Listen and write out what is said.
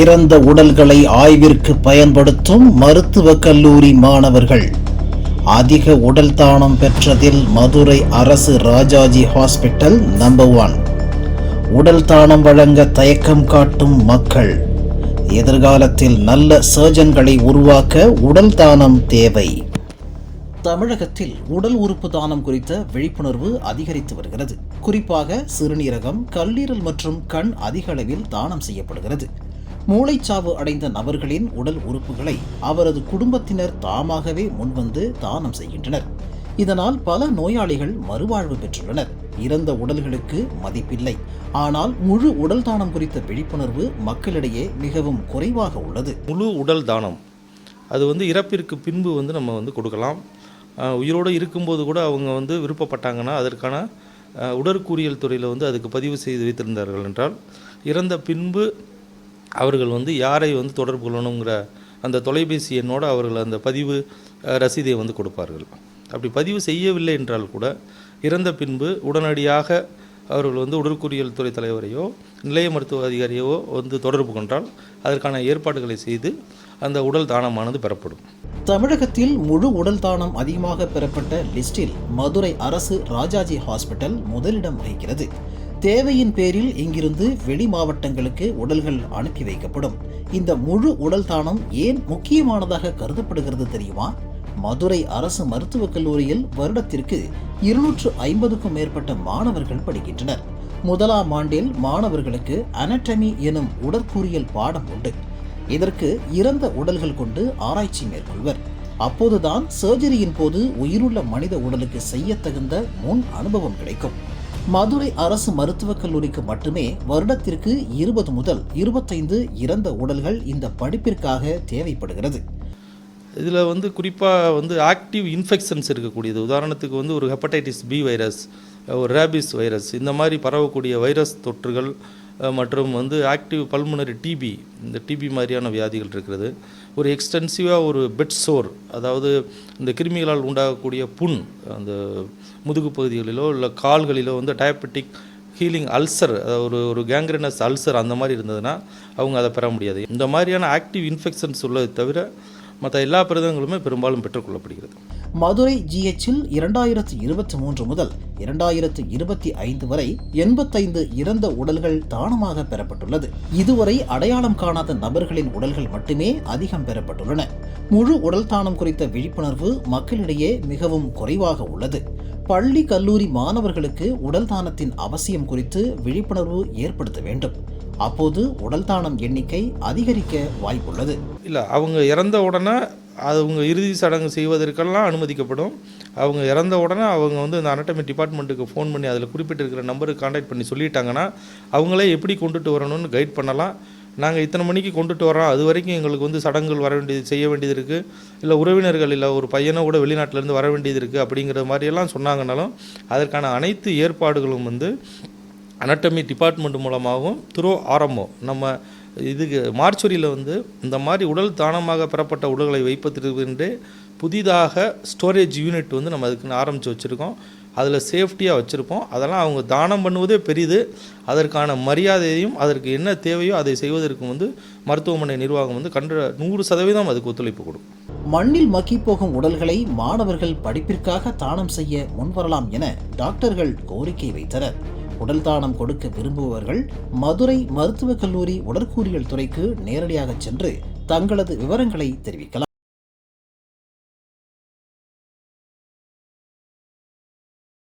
இறந்த உடல்களை ஆய்விற்கு பயன்படுத்தும் மருத்துவக் கல்லூரி மாணவர்கள். அதிக உடல் தானம் பெற்றதில் மதுரை அரசு ராஜாஜி ஹாஸ்பிட்டல் நம்பர் 1. உடல் தானம் வழங்க தயக்கம் காட்டும் மக்கள். எதிர்காலத்தில் நல்ல சர்ஜன்களை உருவாக்க உடல் தானம் தேவை. தமிழகத்தில் உடல் உறுப்பு தானம் குறித்த விழிப்புணர்வு அதிகரித்து வருகிறது. குறிப்பாக சிறுநீரகம், கல்லீரல் மற்றும் கண் அதிக அளவில் தானம் செய்யப்படுகிறது. மூளைச்சாவு அடைந்த நபர்களின் உடல் உறுப்புகளை அவரது குடும்பத்தினர் தாமாகவே முன்வந்து தானம் செய்கின்றனர். இதனால் பல நோயாளிகள் மறுவாழ்வு பெற்றுள்ளனர். இறந்த உடல்களுக்கு மதிப்பில்லை. ஆனால் முழு உடல் தானம் குறித்த விழிப்புணர்வு மக்களிடையே மிகவும் குறைவாக உள்ளது. முழு உடல் தானம் அது இறப்பிற்கு பின்பு நம்ம கொடுக்கலாம். உயிரோடு இருக்கும்போது கூட அவங்க விருப்பப்பட்டாங்கன்னா அதற்கான உடற்கூறியல் துறையில் அதுக்கு பதிவு செய்து வைத்திருந்தார்கள் என்றால், இறந்த பின்பு அவர்கள் யாரை தொடர்பு கொள்ளணுங்கிற அந்த தொலைபேசி எண்ணோடு அவர்கள் அந்த பதிவு ரசீதை கொடுப்பார்கள். அப்படி பதிவு செய்யவில்லை என்றால் கூட இறந்த பின்பு உடனடியாக அவர்கள் உடற்கூறியல் துறை தலைவரையோ நிலைய மருத்துவ அதிகாரியோ தொடர்பு கொண்டால் அதற்கான ஏற்பாடுகளை செய்து அந்த உடல் தானமானது பெறப்படும். தமிழகத்தில் முழு உடல் தானம் அதிகமாக பெறப்பட்ட லிஸ்டில் மதுரை அரசு ராஜாஜி ஹாஸ்பிட்டல் முதலிடம் வகிக்கிறது. தேவையின் பேரில் இங்கிருந்து வெளி மாவட்டங்களுக்கு உடல்கள் அனுப்பி வைக்கப்படும். இந்த முழு உடல் தானம் ஏன் முக்கியமானதாக கருதப்படுகிறது தெரியுமா? மதுரை அரசு மருத்துவக் கல்லூரியில் வருடத்திற்கு 250க்கும் மேற்பட்ட மாணவர்கள் படிக்கின்றனர். முதலாம் ஆண்டில் மாணவர்களுக்கு அனட்டமி எனும் உடற்கூறியல் பாடம் உண்டு. இதற்கு இறந்த உடல்கள் கொண்டு ஆராய்ச்சி மேற்கொள்வர். அப்போதுதான் சர்ஜரியின் போது உயிருள்ள மனித உடலுக்கு செய்ய தகுந்த முன் அனுபவம் கிடைக்கும். மதுரை அரசு மருத்துவக் கல்லூரிக்கு மட்டுமே வருடத்திற்கு 20 முதல் 25 இறந்த உடல்கள் இந்த படிப்பிற்காக தேவைப்படுகிறது. இதில் குறிப்பாக ஆக்டிவ் இன்ஃபெக்ஷன்ஸ் இருக்கக்கூடியது. உதாரணத்துக்கு ஒரு ஹெப்படைட்டிஸ் பி வைரஸ், ஒரு ரேபிஸ் வைரஸ், இந்த மாதிரி பரவக்கூடிய வைரஸ் தொற்றுகள் மற்றும் ஆக்டிவ் பல்முனரி டிபி, இந்த டிபி மாதிரியான வியாதிகள் இருக்கிறது. ஒரு எக்ஸ்டென்சிவாக ஒரு பெட் சோர், அதாவது இந்த கிருமிகளால் உண்டாகக்கூடிய புண் அந்த முதுகு பகுதிகளிலோ இல்லை கால்களிலோ டயபெட்டிக் ஹீலிங் அல்சர், ஒரு கேங்க்ரினஸ் அல்சர் அந்த மாதிரி இருந்ததுன்னா அவங்க அதை பெற முடியாது. இந்த மாதிரியான ஆக்டிவ் இன்ஃபெக்ஷன்ஸ் உள்ளதை தவிர மற்ற எல்லா பிரதங்களுமே பெரும்பாலும் பெற்றுக்கொள்ளப்படுகிறது. மதுரை ஜிஹெச்சில் 2023 முதல் 2025 வரை 85 இறந்த உடல்கள் தானமாக பெறப்பட்டுள்ளது. இதுவரை அடையாளம் காணாத நபர்களின் உடல்கள் மட்டுமே அதிகம் பெறப்பட்டுள்ளன. முழு உடல் தானம் குறித்த விழிப்புணர்வு மக்களிடையே மிகவும் குறைவாக உள்ளது. பள்ளி கல்லூரி மாணவர்களுக்கு உடல் தானத்தின் அவசியம் குறித்து விழிப்புணர்வு ஏற்படுத்த வேண்டும். அப்போது உடல் தானம் எண்ணிக்கை அதிகரிக்க வாய்ப்புள்ளது. இல்லை, அவங்க இறந்த உடனே அவங்க இறுதி சடங்கு செய்வதற்கெல்லாம் அனுமதிக்கப்படும். அவங்க இறந்த உடனே அவங்க இந்த அனட்டமி டிபார்ட்மெண்ட்டுக்கு ஃபோன் பண்ணி அதில் குறிப்பிட்டிருக்கிற நம்பருக்கு கான்டாக்ட் பண்ணி சொல்லிட்டாங்கன்னா அவங்களே எப்படி கொண்டுட்டு வரணும்னு கைட் பண்ணலாம். நாங்கள் இத்தனை மணிக்கு கொண்டுட்டு வரோம், அது வரைக்கும் எங்களுக்கு சடங்குகள் வர வேண்டியது செய்ய வேண்டியது இருக்குது, இல்லை உறவினர்கள் இல்லை ஒரு பையனை கூட வெளிநாட்டிலேருந்து வர வேண்டியது இருக்குது அப்படிங்கிற மாதிரியெல்லாம் சொன்னாங்கன்னாலும் அதற்கான அனைத்து ஏற்பாடுகளும் அனட்டமி டிபார்ட்மெண்ட் மூலமாகவும் ஆரம்பம் நம்ம இதுக்கு மார்ச்சுரியில் இந்த மாதிரி உடல் தானமாக பெறப்பட்ட உடல்களை வைப்பதற்கென்றே புதிதாக ஸ்டோரேஜ் யூனிட் நம்ம அதுக்குன்னு ஆரம்பித்து வச்சுருக்கோம். அதில் சேஃப்டியாக வச்சுருப்போம். அதெல்லாம் அவங்க தானம் பண்ணுவதே பெரிது. அதற்கான மரியாதையும் அதற்கு என்ன தேவையோ அதை செய்வதற்கு மருத்துவமனை நிர்வாகம் 100% அதுக்கு ஒத்துழைப்பு கொடுக்கும். மண்ணில் மக்கி போகும் உடல்களை மாணவர்கள் படிப்பிற்காக தானம் செய்ய முன்வரலாம் என டாக்டர்கள் கோரிக்கை வைத்தனர். உடல் தானம் கொடுக்க விரும்புபவர்கள் மதுரை மருத்துவக் கல்லூரி உடற்கூறியல் துறைக்கு நேரடியாக சென்று தங்களது விவரங்களை தெரிவிக்கலாம்.